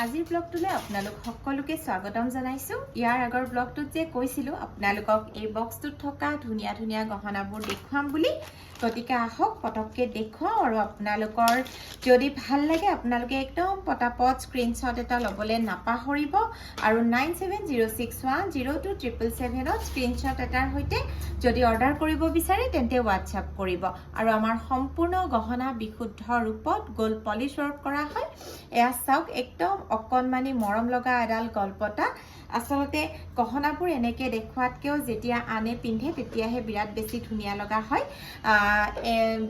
আজিৰ ব্লগটোলৈ আপোনালোক সকলোকে স্বাগতম জনাইছো। ইয়াৰ আগৰ ব্লগটোত যে কৈছিলো আপোনালোকক এই বক্সটোত থকা ধুনীয়া ধুনীয়া গহনাবোৰ দেখুৱাম বুলি, গতিকে আহক পটককে দেখুৱাও। আৰু আপোনালোকৰ যদি ভাল লাগে আপোনালোকে একদম পটাপট স্ক্ৰীনশ্বট এটা ল'বলৈ নাপাহৰিব। আৰু 9706102777ত স্ক্ৰীনশ্বট এটাৰ সৈতে যদি অৰ্ডাৰ কৰিব বিচাৰে তেন্তে হোৱাটছআপ কৰিব। আৰু আমাৰ সম্পূৰ্ণ গহনা বিশুদ্ধ ৰূপত গোল্ড পলিশ ৱৰ্ক কৰা হয়। এয়া চাওক, একদম অকণমানি মৰম লগা এডাল গলপতা। আচলতে গহনাবোৰ এনেকে দেখুৱাতকেও যেতিয়া আনে পিন্ধে তেতিয়াহে বিৰাট বেছি ধুনীয়া লগা হয়।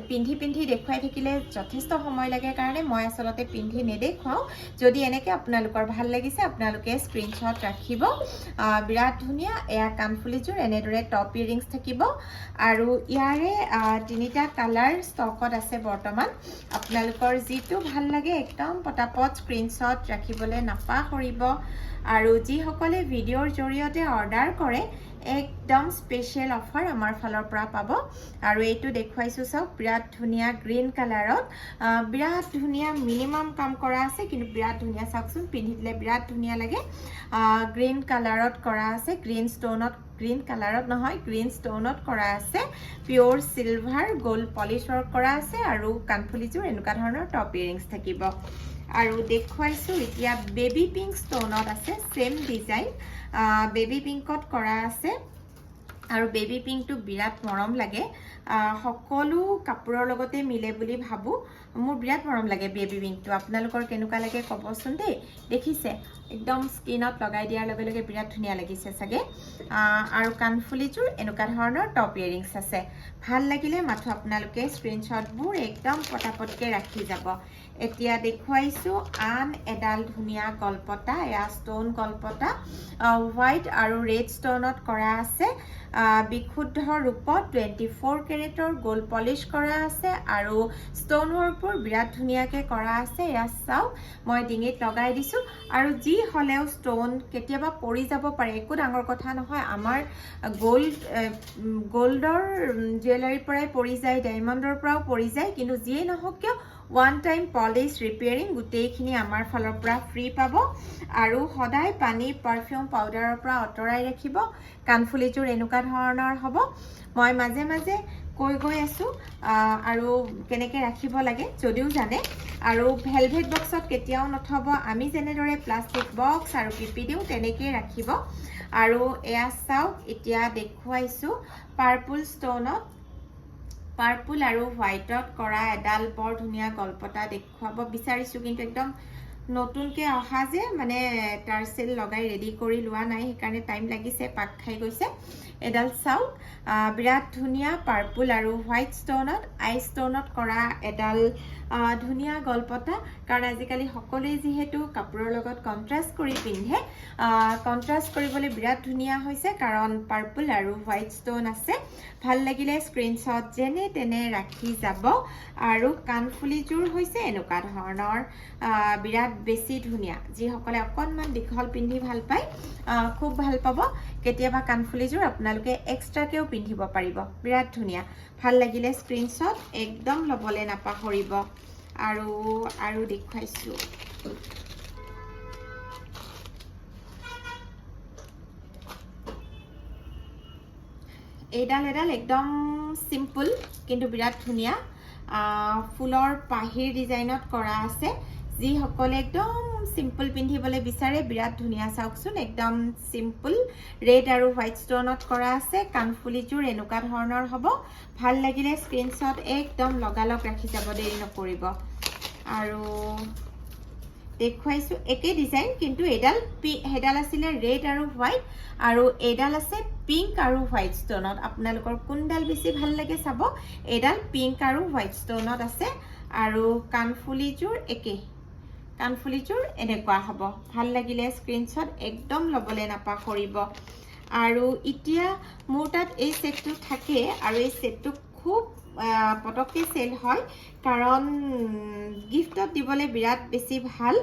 পিন্ধি পিন্ধি দেখুৱাই থাকিলে যথেষ্ট সময় লাগে কাৰণে মই আচলতে পিন্ধি নেদেখুৱাওঁ। যদি এনেকে আপোনালোকৰ ভাল লাগিছে আপোনালোকে স্ক্ৰীনশ্বট ৰাখিব। বিৰাট ধুনীয়া। এয়া কাণফুলিযোৰ এনেদৰে টপ ইয়েৰিংছ থাকিব। আৰু ইয়াৰে 3টা কালাৰ ষ্টকত আছে বৰ্তমান। আপোনালোকৰ যিটো ভাল লাগে একদম পটাপট স্ক্ৰীনশ্বট ৰাখিবলৈ নাপাহৰিব। আৰু যিসকলে ভিডিঅ'ৰ জৰিয়তে অৰ্ডাৰ কৰে একদম স্পেচিয়েল অফাৰ আমাৰ ফালৰ পৰা পাব। আৰু এইটো দেখুৱাইছো চাওক, বিৰাট ধুনীয়া গ্ৰীণ কালাৰত, বিৰাট ধুনীয়া মিনিমাম কাম কৰা আছে কিন্তু বিৰাট ধুনীয়া। চাওকচোন, পিন্ধি দিলে বিৰাট ধুনীয়া লাগে। গ্ৰীণ কালাৰত কৰা আছে, গ্ৰীণ কালাৰত নহয়, গ্ৰীণ ষ্ট'নত কৰা আছে। পিয়'ৰ চিলভাৰ গ'ল্ড পলিশ ৱৰ্ক কৰা আছে। আৰু কাণফুলিযোৰ এনেকুৱা ধৰণৰ টপ ইয়েৰিংছ থাকিব। আৰু দেখুৱাইছো এতিয়া বেবী পিংক ষ্ট'নত আছে, চেম ডিজাইন বেবী পিংকত কৰা আছে। আৰু বেবী পিংকটো বিৰাট মৰম লাগে, সকলো কাপোৰৰ লগতে মিলে বুলি ভাবোঁ। মোৰ বিৰাট মৰম লাগে বেবী পিংকটো। আপোনালোকৰ কেনেকুৱা লাগে ক'বচোন দেই। দেখিছে, একদম স্কিনত লগাই দিয়াৰ লগে লগে বিৰাট ধুনীয়া লাগিছে চাগে। আৰু কাণফুলিযোৰ এনেকুৱা ধৰণৰ টপ ইয়েৰিংছ আছে। ভাল লাগিলে মাথো আপোনালোকে স্ক্ৰীনশ্বটবোৰ একদম পটাপটকৈ ৰাখি যাব। এতিয়া দেখুৱাইছো আন এডাল ধুনীয়া গলপতা। এয়া ষ্ট'ন গলপতা, হোৱাইট আৰু ৰেড ষ্ট'নত কৰা আছে। বিশুদ্ধ ৰূপত 24 কেৰেটৰ গ'ল্ড পলিশ কৰা আছে। আৰু ষ্ট'ন ৱৰ্কবোৰ বিৰাট ধুনীয়াকৈ কৰা আছে। এয়া চাওক, মই ডিঙিত লগাই দিছোঁ। আৰু যি হ'লেও ষ্ট'ন কেতিয়াবা পৰি যাব পাৰে, একো ডাঙৰ কথা নহয়। আমাৰ গ'ল্ডৰ জুৱেলাৰীৰ পৰাই পৰি যায়, ডায়মণ্ডৰ পৰাও পৰি যায়। কিন্তু যিয়েই নহওক কিয় ওৱান টাইম পলিশ ৰিপেয়াৰিং গোটেইখিনি আমাৰ ফালৰ পৰা ফ্ৰী পাব। আৰু সদায় পানী পাৰফিউম পাউডাৰৰ পৰা আঁতৰাই ৰাখিব। কাণফুলিযোৰ এনেকুৱা ধৰণৰ হ'ব। মই মাজে মাজে কৈ গৈ আছোঁ আৰু কেনেকৈ ৰাখিব লাগে যদিও জানে। আৰু ভেলভেট বক্সত কেতিয়াও নথব। আমি যেনেদৰে প্লাষ্টিক বক্স আৰু পিপি দিওঁ তেনেকেই ৰাখিব। আৰু এয়া চাওক, এতিয়া দেখুৱাইছোঁ পাৰ্পল ষ্ট'নত, পাৰ্পল আৰু হোৱাইটত কৰা এডাল বৰ ধুনীয়া গলপতা দেখুৱাব বিচাৰিছোঁ। কিন্তু একদম নতুনকৈ অহা যে, মানে টাৰ্চেল লগাই ৰেডি কৰি লোৱা নাই, সেইকাৰণে টাইম লাগিছে, পাক খাই গৈছে। এডাল চাওক, বিৰাট ধুনীয়া পাৰ্পল আৰু হোৱাইট ষ্ট'নত আই ষ্ট'নত কৰা এডাল ধুনীয়া গলপতা। কাৰণ আজিকালি সকলোৱে যিহেতু কাপোৰৰ লগত কণ্ট্ৰাষ্ট কৰি পিন্ধে, কণ্ট্ৰাষ্ট কৰিবলৈ বিৰাট ধুনীয়া হৈছে কাৰণ পাৰ্পল আৰু হোৱাইট ষ্ট'ন আছে। ভাল লাগিলে স্ক্ৰীনশ্বট যেনে তেনে ৰাখি যাব। আৰু কাণফুলিযোৰ হৈছে এনেকুৱা ধৰণৰ, বিৰাট বেছি ধুনীয়া। যিসকলে অকণমান দীঘল পিন্ধি ভাল পায় খুব ভাল পাব। কেতিয়াবা কাণফুলিযোৰ আপোনালোকে এক্সট্ৰাকেও পিন্ধিব পাৰিব, বিৰাট ধুনীয়া। ভাল লাগিলে স্ক্ৰীনশ্বট একদম ল'বলৈ নাপাহৰিব। আৰু দেখুৱাইছোঁ এডাল একদম চিম্পল কিন্তু বিৰাট ধুনীয়া, ফুলৰ পাহিৰ ডিজাইনত কৰা আছে। যিসকলে একদম চিম্পল পিন্ধিবলৈ বিচাৰে বিৰাট ধুনীয়া। চাওকচোন, একদম চিম্পল ৰেড আৰু হোৱাইট ষ্ট'নত কৰা আছে। কাণফুলিযোৰ এনেকুৱা ধৰণৰ হ'ব। ভাল লাগিলে স্ক্ৰীনশ্বট একদম লগালগ ৰাখি যাব, দেৰি নকৰিব। আৰু দেখুৱাইছোঁ একে ডিজাইন, কিন্তু সেইডাল আছিলে ৰেড আৰু হোৱাইট, আৰু এইডাল আছে পিংক আৰু হোৱাইট ষ্ট'নত। আপোনালোকৰ কোনডাল বেছি ভাল লাগে চাব। এইডাল পিংক আৰু হোৱাইট ষ্ট'নত আছে। আৰু কাণফুলিযোৰ একেই, কাণফুলিযোৰ এনেকুৱা হ'ব। ভাল লাগিলে স্ক্ৰীনশ্বট একদম ল'বলৈ নাপাহৰিব। আৰু এতিয়া মোৰ তাত এই ছেটটো থাকে, আৰু এই ছেটটো খুব পটককৈ চেল হয় কাৰণ গিফ্টত দিবলৈ বিৰাট বেছি ভাল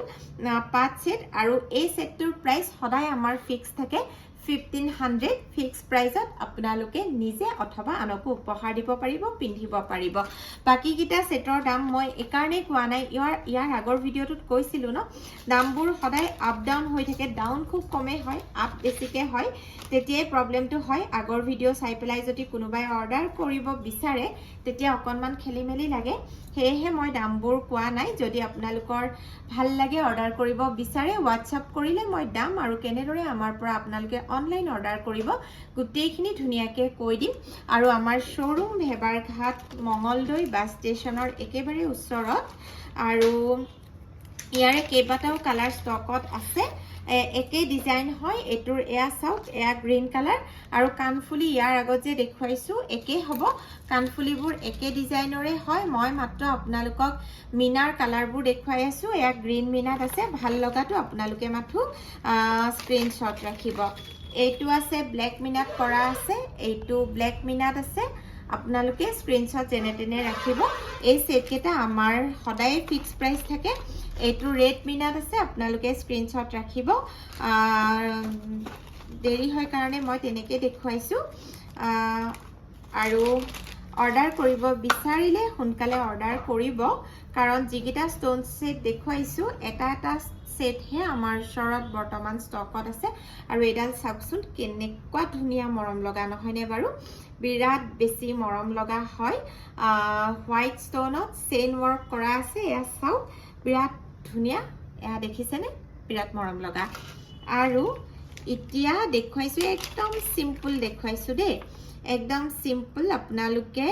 5 ছেট। আৰু এই ছেটটোৰ প্ৰাইচ সদায় আমাৰ ফিক্স থাকে 1500 ফিক্স প্ৰাইজত আপোনালোকে নিজে অথবা আনকো উপহাৰ দিব পাৰিব পিন্ধিব পাৰিব বাকি কিটা সেটৰ দাম মই একাৰণে কোৱা নাই ইয়াৰ আগৰ ভিডিঅটোত কৈছিলো ন দামবোৰ সদায় আপ ডাউন হৈ থাকে ডাউন খুব কমে হয় আপ বেছিকে হয় তেতিয়াই প্ৰবলেমটো হয় আগৰ ভিডিঅ চাই পেলাই যদি কোনোবাই অৰ্ডাৰ কৰিব বিচাৰে তেতিয়া অকনমান খেলিমেলি লাগে হেহে মই দামবোৰ কোৱা নাই যদি আপোনালোকৰ ভাল লাগে অৰ্ডাৰ কৰিব বিচাৰে WhatsApp কৰিলে মই দাম আৰু কেনেদৰে আমাৰ পৰা আপোনালোকে অনলাইন অৰ্ডাৰ কৰিব গোটেইখিনি ধুনিয়াকে কৈ দিম আৰু আমাৰ শোৰুম ভেবাৰঘাট মঙ্গলদৈ বাছ ষ্টেচনৰ একেবাৰে ওচৰত আৰু ইয়াৰে কেইবাটাও কালাৰ ষ্টকত আছে একে ডিজাইন হয় এটোৰ এয়া চাওক এয়া গ্ৰীন কালাৰ আৰু কানফুলি ইয়াৰ আগত যে দেখুৱাইছো একে হ'ব কানফুলিবোৰ একে ডিজাইনৰে হয় মই মাত্ৰ আপোনালোকক মিনাৰ কালাৰবোৰ দেখুৱাই আছো এয়া গ্ৰীন মিনাত আছে ভাল লগাটো আপোনালোকে মাথো স্ক্ৰিনশ্বট ৰাখিব এইটো আছে ব্ল্যাক মিনাত কৰা আছে এইটো ব্ল্যাক মিনাত আছে আপোনালোকে স্ক্ৰিনশ্বট যেনে তেনে ৰাখিব এই সেট কেটা আমাৰ সদায় ফিক্স প্ৰাইস থাকে এইটো ৰেড মিনাত আছে আপোনালোকে স্ক্ৰিনশ্বট ৰাখিব দেৰি হয় কাৰণে মই তেনেকে দেখুৱাইছো আৰু অৰ্ডাৰ কৰিব বিচাৰিলে সোনকালে অৰ্ডাৰ কৰিব কাৰণ যিকিটা ষ্টোন সেট দেখুৱাইছো এটা সেট হে আমাৰ ওচৰত বৰ্তমান ষ্টকত আছে আৰু এডাল চাওকচোন কেনেকুৱা ধুনিয়া মৰম লগা নহয়নে বাৰু বিৰাট বেছি মৰম লগা হয় হোৱাইট ষ্টোনত চেইন ওয়াৰ্ক কৰা আছে এয়া চাওক বিৰাট ধুনিয়া এয়া দেখিছেনে বিৰাট মৰম লগা আৰু ইতিয়া দেখুৱাইছো একদম সিম্পল দেখুৱাইছো দেই একদম সিম্পল আপোনালোকে